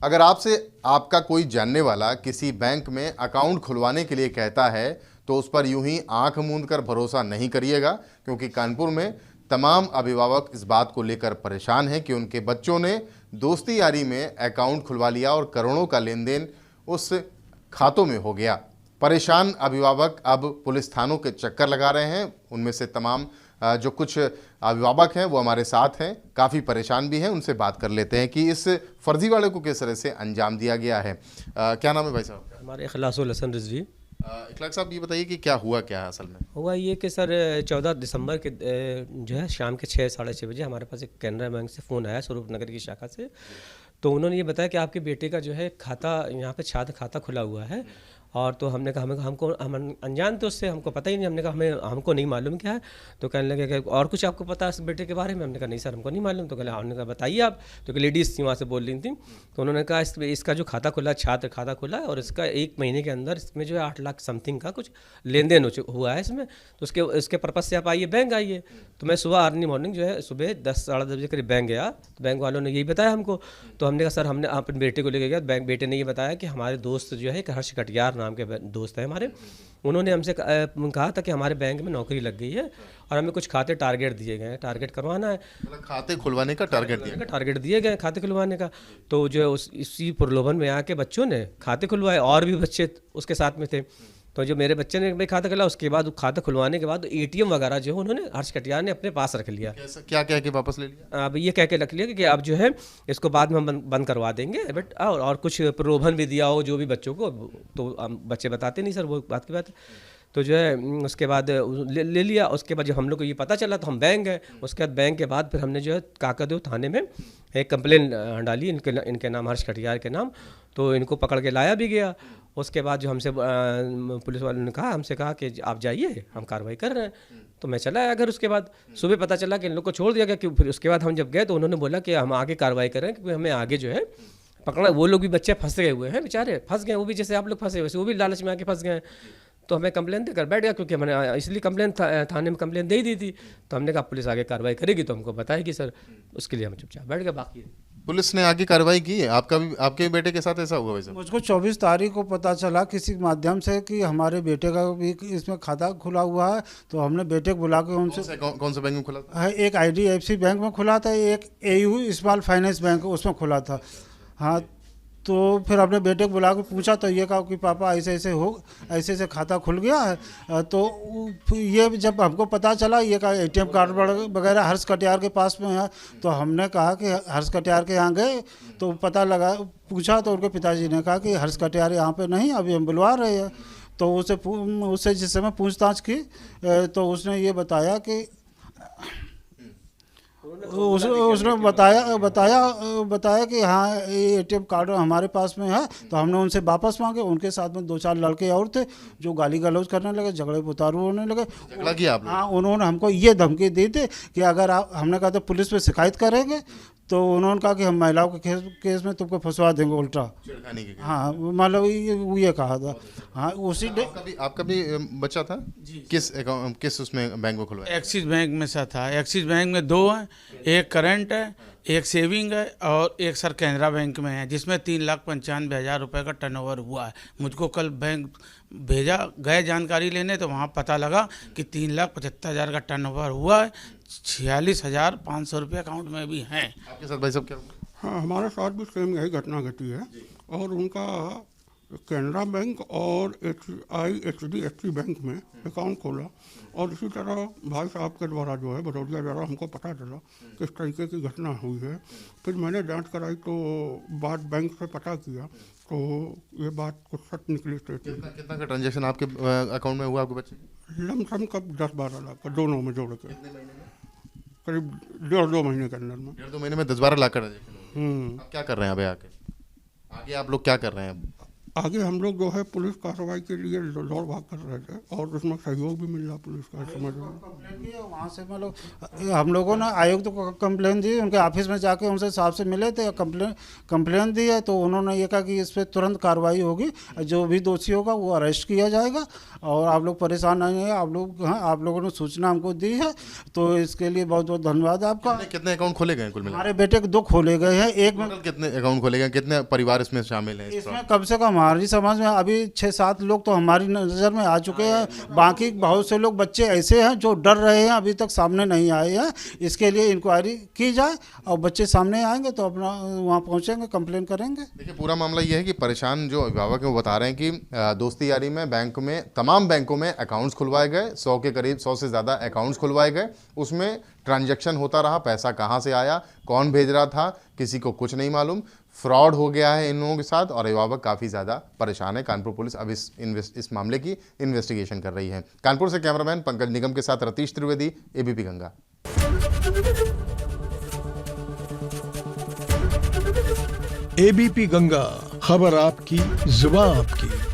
अगर आपसे आपका कोई जानने वाला किसी बैंक में अकाउंट खुलवाने के लिए कहता है तो उस पर यूं ही आंख मूंद कर भरोसा नहीं करिएगा, क्योंकि कानपुर में तमाम अभिभावक इस बात को लेकर परेशान हैं कि उनके बच्चों ने दोस्ती यारी में अकाउंट खुलवा लिया और करोड़ों का लेन देन उस खातों में हो गया। परेशान अभिभावक अब पुलिस थानों के चक्कर लगा रहे हैं। उनमें से तमाम जो कुछ अभिभावक हैं वो हमारे साथ हैं, काफ़ी परेशान भी हैं। उनसे बात कर लेते हैं कि इस फर्जीवाड़े को किस तरह से अंजाम दिया गया है। क्या नाम है भाई साहब? हमारे इखलासुल हसन रिजवी। इखलाक साहब, ये बताइए कि क्या हुआ, क्या है असल में? हुआ ये कि सर 14 दिसंबर के जो है शाम के 6 साढ़े 6 बजे हमारे पास एक कैनरा बैंक से फ़ोन आया, स्वरूप नगर की शाखा से। तो उन्होंने ये बताया कि आपके बेटे का जो है खाता यहाँ पे छात्र खाता खुला हुआ है। और तो हमने कहा हम अनजान थे उससे, हमको पता ही नहीं। हमने कहा हमको नहीं मालूम क्या है। तो कहने लगे कि और कुछ आपको पता है इस बेटे के बारे में? हमने कहा नहीं सर, हमको नहीं मालूम। तो हमने कहा बताइए आप। तो लेडीज़ थी वहाँ से बोल रही थी। तो उन्होंने कहा इसका जो खाता खुला, छात्र खाता खुला है और इसका 1 महीने के अंदर इसमें जो है 8 लाख समथिंग का कुछ लेन देन हुआ है इसमें। तो उसके पर्पज़ से आप आइए, बैंक आइए। तो मैं सुबह अर्ली मॉर्निंग जो है सुबह 10 साढ़े 10 बजे करीब बैंक गया। तो बैंक वालों ने यही बताया हमको। तो हमने कहा सर हमने अपने बेटे को लेकर गया। बैंक बेटे ने ये बताया कि हमारे दोस्त जो है एक हर्ष कटियार नाम के दोस्त है हमारे, उन्होंने हमसे कहा था कि हमारे बैंक में नौकरी लग गई है और हमें कुछ खाते टारगेट दिए गए हैं, टारगेट करवाना है। मतलब खाते खुलवाने का टारगेट दिए गए खाते खुलवाने का। तो जो इसी प्रलोभन में आके बच्चों ने खाते खुलवाए और भी बच्चे उसके साथ में थे। तो जो मेरे बच्चे ने भाई खाता खुला, उसके बाद खाता खुलवाने के बाद एटीएम वगैरह जो उन्होंने हर्ष कटियार ने अपने पास रख लिया। क्या कह के वापस ले लिया? अब ये कह के रख लिया कि अब जो है इसको बाद में हम बंद करवा देंगे बट और कुछ प्रलोभन भी दिया हो जो भी बच्चों को। तो बच्चे बताते नहीं सर, वो बात की बात है। तो जो है उसके बाद ले लिया। उसके बाद जब हम लोग को ये पता चला तो हम बैंक गए। उसके बाद बैंक के बाद फिर हमने जो है काकदेव थाने में एक कंप्लेन डाली इनके नाम, हर्ष कटियार के नाम। तो इनको पकड़ के लाया भी गया। उसके बाद जो हमसे पुलिस वालों ने हमसे कहा कि आप जाइए, हम कार्रवाई कर रहे हैं। तो मैं चला आया घर। उसके बाद सुबह पता चला कि इन लोग को छोड़ दिया गया। कि फिर उसके बाद हम जब गए तो उन्होंने बोला कि हम आगे कार्रवाई कर रहे हैं, क्योंकि हमें आगे जो है पकड़ना। वो लोग भी बच्चे फंसे हुए हैं, बेचारे फंस गए। वो भी जैसे आप लोग फंसे वैसे वो भी लालच में आके फंस गए। तो हमें कंप्लेन देकर बैठ गया, क्योंकि मैंने इसलिए कंप्लेन थाने में कंप्लेन दे ही दी थी। तो हमने कहा पुलिस आगे कार्रवाई करेगी तो हमको बताएगी सर, उसके लिए हम चुपचाप बैठ गए। बाकी पुलिस ने आगे कार्रवाई की है? आपके बेटे के साथ ऐसा हुआ वैसे? मुझको 24 तारीख को पता चला किसी माध्यम से कि हमारे बेटे का भी इसमें खाता खुला हुआ है। तो हमने बेटे को बुला के उनसे कौन से बैंक में खुला था? है, एक IDFC बैंक में खुला था, एक AU स्मॉल फाइनेंस बैंक उसमें खुला था। हाँ, तो फिर अपने बेटे को बुला के पूछा तो ये कहा कि पापा ऐसे ऐसे खाता खुल गया है। तो ये जब हमको पता चला, ये कहा ATM कार्ड वगैरह हर्ष कटियार के पास में है। तो हमने कहा कि हर्ष कटियार के यहाँ गए तो पता लगा, पूछा तो उनके पिताजी ने कहा कि हर्ष कटियार यहाँ पे नहीं, अभी हम बुलवा रहे हैं। तो उससे जिस समय पूछताछ की तो उसने ये बताया कि उसने बताया कि हाँ ये ATM कार्ड हमारे पास में है। तो हमने उनसे वापस मांगे। उनके साथ में 2-4 लड़के और थे जो गाली गलौज करने लगे, झगड़े पुतारू होने लगे। झगड़ा किया आप लोग? हाँ, उन्होंने हमको ये धमकी दी थी कि अगर हमने कहा तो पुलिस में शिकायत करेंगे। तो उन्होंने कहा कि हम महिलाओं के केस में तुमको फंसवा देंगे उल्टा। हाँ, मतलब ये कहा था। हाँ, उसी आपका भी बच्चा था? किस उसमें बैंक में खुलवाया? एक्सिस बैंक में सा था। एक्सिस बैंक में 2 हैं, एक करंट है, एक सेविंग है और एक सर कैनरा बैंक में है, जिसमें 3,95,000 रुपये का टर्नओवर हुआ है। मुझको कल बैंक भेजा गए जानकारी लेने, तो वहाँ पता लगा कि 3,75,000 का टर्नओवर हुआ है। 46,500 रुपये अकाउंट में भी हैं। आपके साथ भाई साहब क्या हुआ? हाँ, हमारे साथ भी सेम यही घटना घटी है। और उनका कैनरा बैंक और HDFC बैंक में अकाउंट खोला। और इसी तरह भाई साहब के द्वारा जो है बदौलिया द्वारा हमको पता चला किस तरीके की घटना हुई है। फिर मैंने जांच कराई तो बात बैंक से पता किया तो ये बात कुछ सच निकली। कितना का ट्रांजेक्शन आपके अकाउंट में हुआ आपके बच्चे? लमसम कब 10-12 लाख का दोनों में जोड़ के करीब 1.5-2 महीने के अंदर में। 1.5-2 महीने में 10-12 लाख का ट्रांजेक्शन। आप क्या कर रहे हैं अभी आगे आप लोग क्या कर रहे हैं? आगे हम लोग जो है पुलिस कार्रवाई के लिए दौड़ भाग कर रहे थे और उसमें सहयोग भी मिल रहा पुलिस का समझ में। कंप्लेन की है वहाँ से मतलब हम लोगों ने आयुक्त को कंप्लेन दी, उनके ऑफिस में जाके उनसे साहब से मिले थे, कंप्लेन दी है तो उन्होंने ये कहा कि इस पर तुरंत कार्रवाई होगी, जो भी दोषी होगा वो अरेस्ट किया जाएगा और आप लोग परेशान नहीं है। आप लोगों ने सूचना हमको दी है तो इसके लिए बहुत बहुत धन्यवाद आपका। कितने अकाउंट खोले गए कुल मिला? हमारे बेटे के 2 खोले गए हैं। एक में कितने अकाउंट खोले गए, कितने परिवार इसमें शामिल हैं? इसमें कम से कम हमारी समाज में अभी 6-7 लोग तो हमारी नज़र में आ चुके हैं। बाकी बहुत से लोग बच्चे ऐसे हैं जो डर रहे हैं, अभी तक सामने नहीं आए हैं। इसके लिए इंक्वायरी की जाए और बच्चे सामने आएंगे तो अपना वहाँ पहुँचेंगे, कंप्लेन करेंगे। देखिए पूरा मामला ये है कि परेशान जो अभिभावक हैं वो बता रहे हैं कि दोस्ती यारी में बैंक में तमाम बैंकों में अकाउंट्स खुलवाए गए, 100 के करीब 100 से ज़्यादा अकाउंट्स खुलवाए गए। उसमें ट्रांजैक्शन होता रहा, पैसा कहाँ से आया, कौन भेज रहा था, किसी को कुछ नहीं मालूम। फ्रॉड हो गया है इन लोगों के साथ और अभिभावक काफ़ी ज़्यादा परेशान है। कानपुर पुलिस अब इस मामले की इन्वेस्टिगेशन कर रही है। कानपुर से कैमरामैन पंकज निगम के साथ रतीश त्रिवेदी, एबीपी गंगा। एबीपी गंगा, खबर आपकी, जुबान आपकी।